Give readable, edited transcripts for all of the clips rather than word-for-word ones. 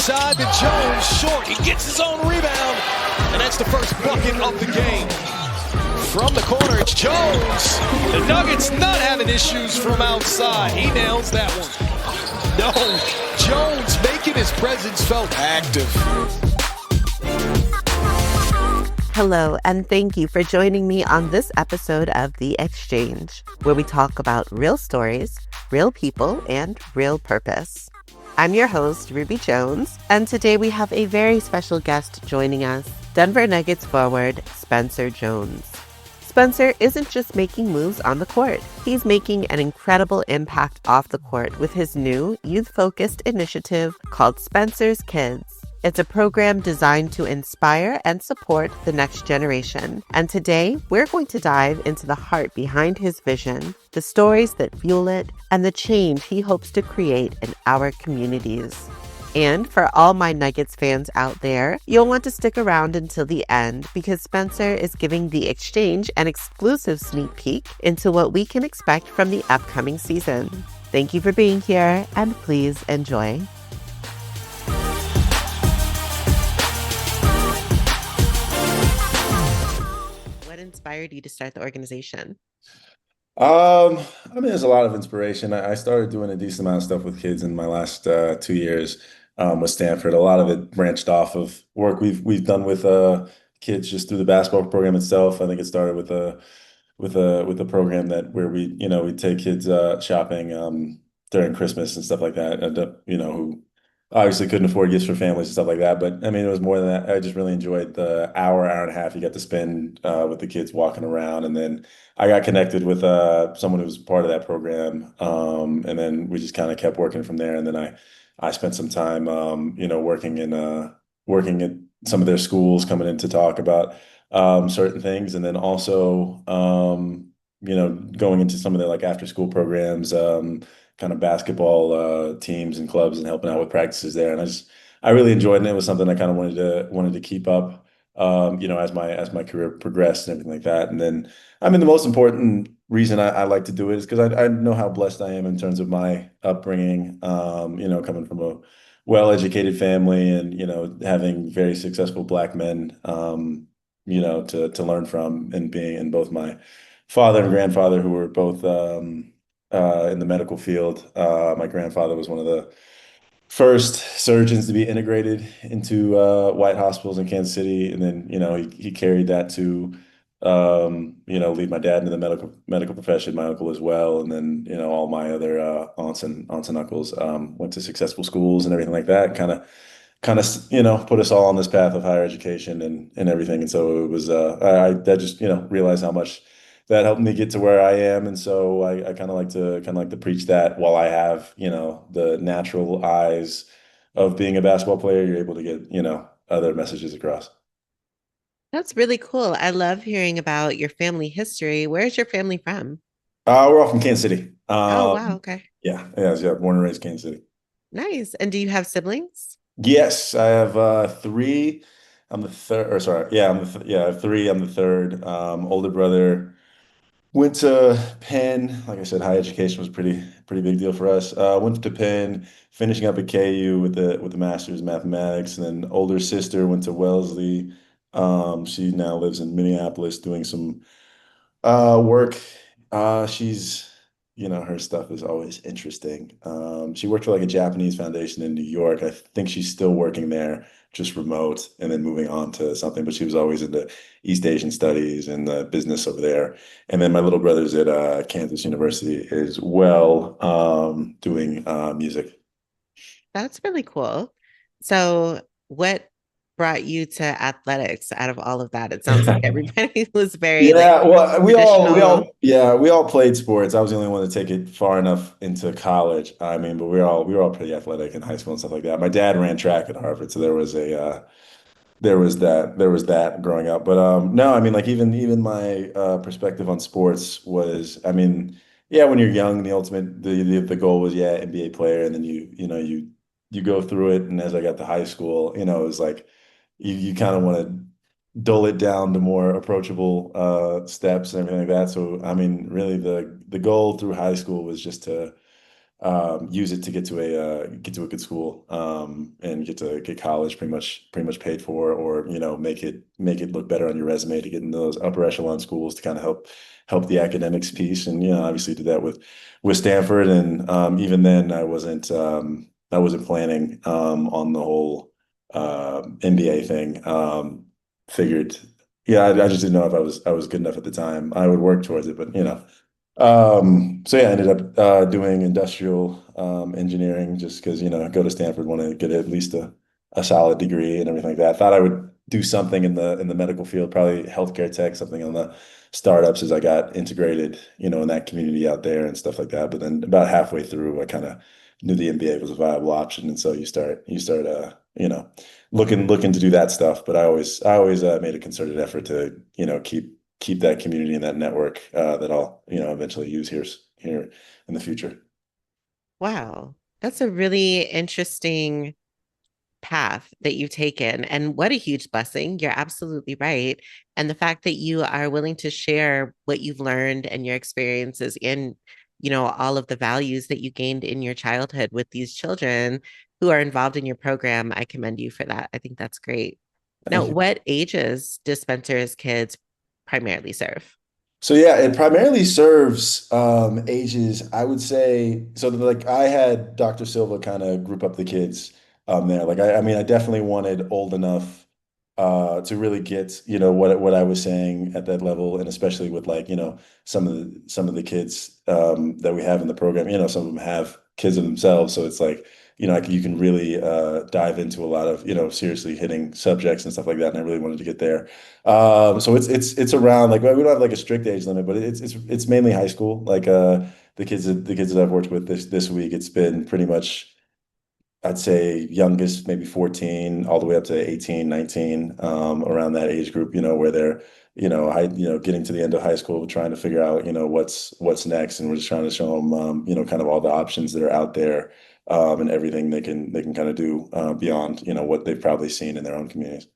side to Jones, short. He gets his own rebound, and that's the first bucket of the game. From the corner, it's Jones. The Nuggets not having issues from outside. He nails that one. No, Jones making his presence felt active. Hello, and thank you for joining me on this episode of The Exchange, where we talk about real stories, real people, and real purpose. I'm your host, Ruby Jones, and today we have a very special guest joining us, Denver Nuggets forward Spencer Jones. Spencer isn't just making moves on the court. He's making an incredible impact off the court with his new youth-focused initiative called Spencer's Kids. It's a program designed to inspire and support the next generation. And today, we're going to dive into the heart behind his vision, the stories that fuel it, and the change he hopes to create in our communities. And for all my Nuggets fans out there, you'll want to stick around until the end because Spencer is giving The Exchange an exclusive sneak peek into what we can expect from the upcoming season. Thank you for being here, and please enjoy. What inspired you to start the organization? There's a lot of inspiration. I started doing a decent amount of stuff with kids in my last 2 years with Stanford. A lot of it branched off of work we've done with kids just through the basketball program itself. I think it started with a program that where we take kids shopping during Christmas and stuff like that, and who obviously couldn't afford gifts for families and stuff like that. But I mean, it was more than that. I just really enjoyed the hour and a half you got to spend with the kids walking around. And then I got connected with someone who was part of that program. And then we just kind of kept working from there. And then I spent some time, working at some of their schools, coming in to talk about certain things. And then also, going into some of their like after school programs, kind of basketball teams and clubs and helping out with practices there. And I really enjoyed it. It was something I kind of wanted to keep up, as my career progressed and everything like that. And then, I mean, the most important reason I like to do it is because I know how blessed I am in terms of my upbringing, coming from a well-educated family and, having very successful Black men, to learn from and being in both my father and grandfather who were both in the medical field. My grandfather was one of the first surgeons to be integrated into white hospitals in Kansas City, and then he carried that to lead my dad into the medical profession. My uncle as well, and then all my other aunts and uncles went to successful schools and everything like that. Kind of put us all on this path of higher education and everything. And so it was I just realized how much that helped me get to where I am. And so I kind of like to preach that while I have, the natural eyes of being a basketball player, you're able to get, other messages across. That's really cool. I love hearing about your family history. Where's your family from? We're all from Kansas City. Oh, wow. Okay. Yeah, born and raised Kansas City. Nice. And do you have siblings? Yes, I have three. I'm the third, or sorry, yeah, I have three. I'm the third. Older brother went to Penn. Like I said, higher education was pretty big deal for us. Went to Penn, finishing up at KU with the master's in mathematics, and then older sister went to Wellesley. She now lives in Minneapolis doing some work. Her stuff is always interesting. She worked for like a Japanese foundation in New York. I think she's still working there, just remote, and then moving on to something. But she was always into East Asian studies and business over there. And then my little brother's at Kansas University as well, doing music. That's really cool. So, what brought you to athletics out of all of that? It sounds like everybody was very like Yeah, well, traditional. we all played sports. I was the only one to take it far enough into college. I mean, but we were all pretty athletic in high school and stuff like that. My dad ran track at Harvard, so there was that growing up. But no, I mean, like even my perspective on sports was, I mean, yeah, when you're young, the goal was, yeah, NBA player, and then you go through it, and as I got to high school, it was like you kind of want to dull it down to more approachable steps and everything like that. So I mean, really the goal through high school was just to use it to get to a good school, and get to get college pretty much paid for, or make it look better on your resume to get into those upper echelon schools to kind of help the academics piece. And obviously did that with Stanford, and even then I wasn't planning on the whole MBA thing. Figured, yeah, I just didn't know if I was good enough at the time. I would work towards it, but so yeah, I ended up doing industrial engineering just because, go to Stanford, want to get at least a solid degree and everything like that. I thought I would do something in the medical field, probably healthcare tech, something on the startups as I got integrated, in that community out there and stuff like that. But then about halfway through, I kind of knew the MBA was a viable option, and so you start looking to do that stuff. But I always made a concerted effort to keep that community and that network that I'll eventually use here in the future. Wow. That's a really interesting path that you've taken. And what a huge blessing. You're absolutely right. And the fact that you are willing to share what you've learned and your experiences and, all of the values that you gained in your childhood with these children who are involved in your program, I commend you for that. I think that's great. Now, Thank you. what ages do Spencer's kids primarily serve? So yeah, it primarily serves ages, I would say. So like I had Dr. Silva kind of group up the kids there. Like I mean, I definitely wanted old enough to really get what I was saying at that level, and especially with like some of the kids that we have in the program. Some of them have kids of themselves, so it's like like you can really dive into a lot of seriously hitting subjects and stuff like that. And I really wanted to get there. So it's around, like, we don't have like a strict age limit, but it's mainly high school. Like the kids that I've worked with this week, it's been pretty much, I'd say, youngest maybe 14 all the way up to 18, 19, around that age group, where they're, getting to the end of high school, trying to figure out, what's next. And we're just trying to show them, kind of all the options that are out there, and everything they can kind of do, beyond, what they've probably seen in their own communities.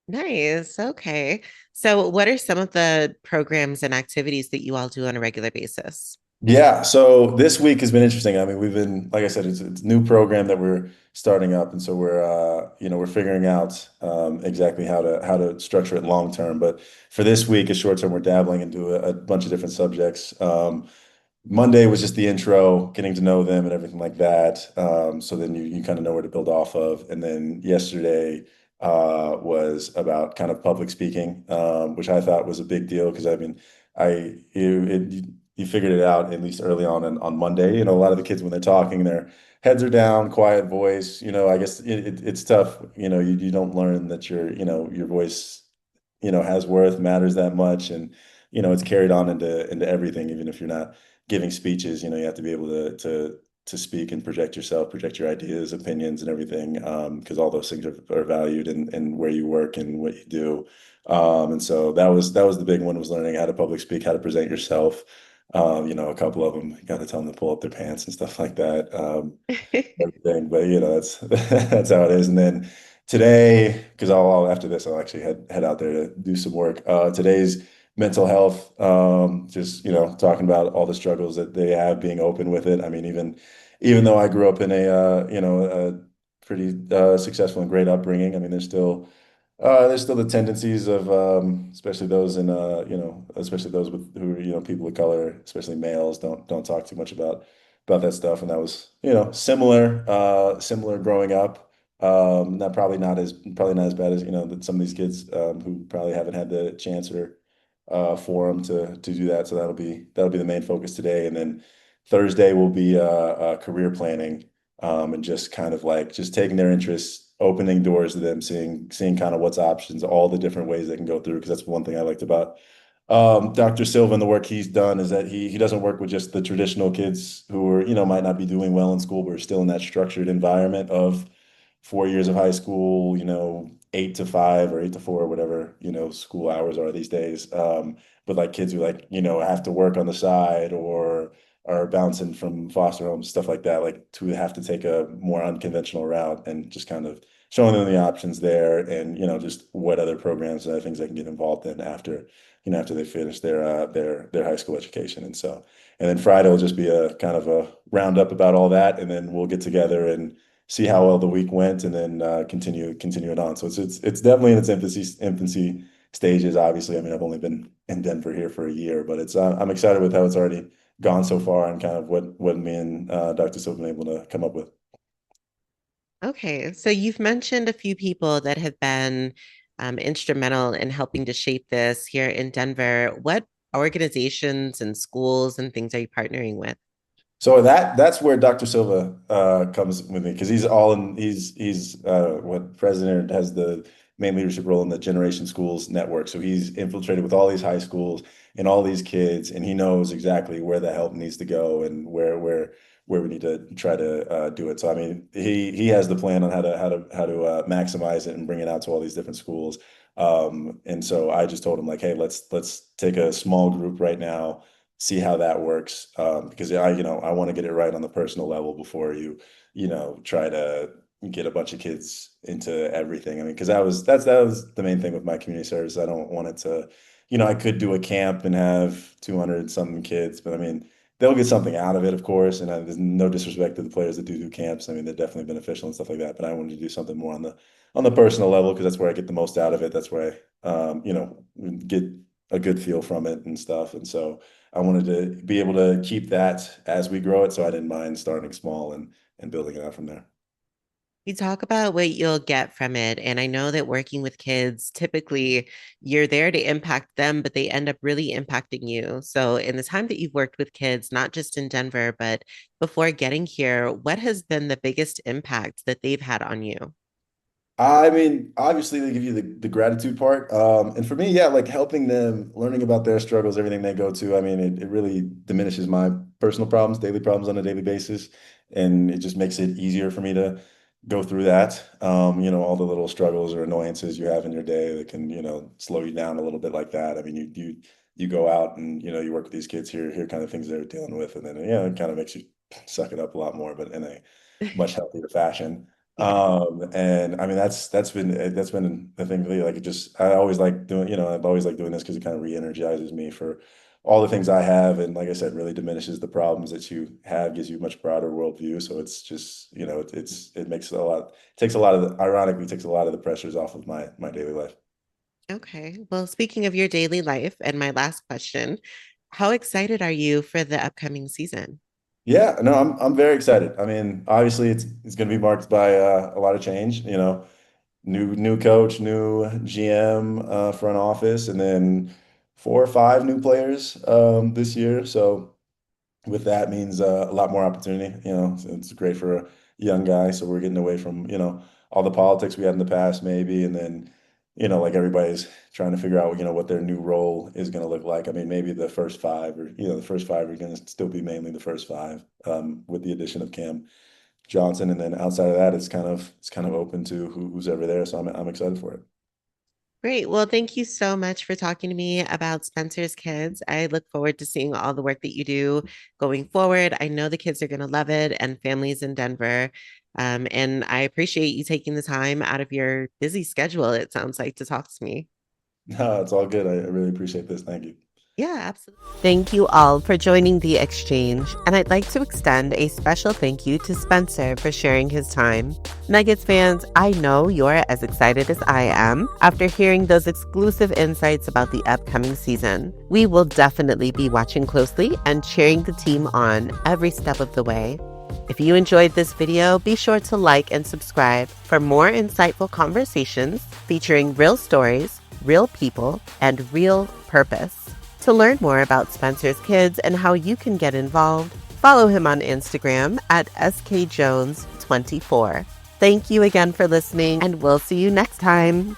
Nice. Okay. So, what are some of the programs and activities that you all do on a regular basis? Yeah, so this week has been interesting. I mean, we've been, like I said, it's a new program that we're starting up, and so we're figuring out exactly how to structure it long term. But for this week, as short term, we're dabbling into a bunch of different subjects. Monday was just the intro, getting to know them and everything like that. So then you kind of know where to build off of. And then yesterday was about kind of public speaking, which I thought was a big deal because I mean, you figured it out at least early on Monday. A lot of the kids when they're talking, their heads are down, quiet voice. I guess it's tough. You don't learn that your voice has worth, matters that much, and it's carried on into everything, even if you're not giving speeches. You have to be able to speak and project yourself, project your ideas, opinions, and everything, because all those things are valued in where you work and what you do. And so that was the big one, was learning how to public speak, how to present yourself. A couple of them got to tell them to pull up their pants and stuff like that. Everything. But that's that's how it is. And then today, because after this, I'll actually head out there to do some work. Today's mental health, just talking about all the struggles that they have, being open with it. I mean, even though I grew up in a pretty successful and great upbringing, I mean, there's still the tendencies of, especially those especially those with who are, people of color, especially males, don't talk too much about that stuff. And that was, similar growing up. Not probably not as bad as, that some of these kids, who probably haven't had the chance or forum to do that. So that'll be the main focus today. And then Thursday will be career planning, and just kind of like just taking their interests, opening doors to them, seeing kind of what's options, all the different ways they can go through. Because that's one thing I liked about Dr. Silva and the work he's done, is that he doesn't work with just the traditional kids who are, might not be doing well in school, but are still in that structured environment of 4 years of high school, 8 to 5 or 8 to 4, whatever, school hours are these days. But like kids who like, have to work on the side or are bouncing from foster homes, stuff like that, like to have to take a more unconventional route and just kind of showing them the options there, and just what other programs and other things they can get involved in after after they finish their high school education. And then Friday will just be a kind of a roundup about all that, and then we'll get together and see how well the week went, and then continue it on. So it's definitely in its infancy stages. Obviously, I mean, I've only been in Denver here for a year, but it's I'm excited with how it's already gone so far, and kind of what me and Dr. Silva been able to come up with. Okay, so you've mentioned a few people that have been instrumental in helping to shape this here in Denver. What organizations and schools and things are you partnering with? So that's where Dr. Silva comes with me, because he's what president, has the main leadership role in the Generation Schools Network. So he's infiltrated with all these high schools and all these kids, and he knows exactly where the help needs to go and where we need to try to do it. So I mean, he has the plan on how to maximize it and bring it out to all these different schools. And so I just told him, like, hey, let's take a small group right now, see how that works, because I want to get it right on the personal level before you try to get a bunch of kids into everything. I mean, because that was the main thing with my community service. I don't want it to, I could do a camp and have 200 something kids, but I mean, they'll get something out of it, of course. And there's no disrespect to the players that do camps. I mean, they're definitely beneficial and stuff like that. But I wanted to do something more on the personal level, because that's where I get the most out of it. That's where I, get a good feel from it and stuff. And so I wanted to be able to keep that as we grow it. So I didn't mind starting small and building it out from there. You talk about what you'll get from it. And I know that working with kids, typically you're there to impact them, but they end up really impacting you. So, in the time that you've worked with kids, not just in Denver, but before getting here, what has been the biggest impact that they've had on you? I mean, obviously they give you the gratitude part. And for me, yeah, like helping them, learning about their struggles, everything they go to. I mean, it really diminishes my personal problems, daily problems on a daily basis. And it just makes it easier for me to go through that. All the little struggles or annoyances you have in your day that can, slow you down a little bit like that. I mean, you go out and, you work with these kids here kind of things they're dealing with. And then, it kind of makes you suck it up a lot more, but in a much healthier fashion. Yeah. And I mean, that's been the thing really. Like, I always like doing, I've always liked doing this because it kind of re-energizes me for all the things I have. And like I said, really diminishes the problems that you have, gives you a much broader worldview. So it's just, it makes takes a lot of ironically, takes a lot of the pressures off of my daily life. Okay. Well, speaking of your daily life, and my last question, how excited are you for the upcoming season? Yeah, no, I'm very excited. I mean, obviously it's going to be marked by a lot of change, new coach, new GM, front office, and then 4 or 5 new players this year. So with that means a lot more opportunity. So it's great for a young guy. So we're getting away from all the politics we had in the past, maybe, and then like everybody's trying to figure out what their new role is going to look like. I mean, maybe the first five, or the first five are going to still be mainly the first five, with the addition of Cam Johnson, and then outside of that, it's kind of open to who's ever there. So I'm excited for it. Great. Well, thank you so much for talking to me about Spencer's Kids. I look forward to seeing all the work that you do going forward. I know the kids are going to love it, and families in Denver. And I appreciate you taking the time out of your busy schedule, it sounds like, to talk to me. No, it's all good. I really appreciate this. Thank you. Yeah, absolutely. Thank you all for joining the exchange, and I'd like to extend a special thank you to Spencer for sharing his time. Nuggets fans, I know you're as excited as I am after hearing those exclusive insights about the upcoming season. We will definitely be watching closely and cheering the team on every step of the way. If you enjoyed this video, be sure to like and subscribe for more insightful conversations featuring real stories, real people, and real purpose. To learn more about Spencer's Kids and how you can get involved, follow him on Instagram at skjones24. Thank you again for listening, and we'll see you next time.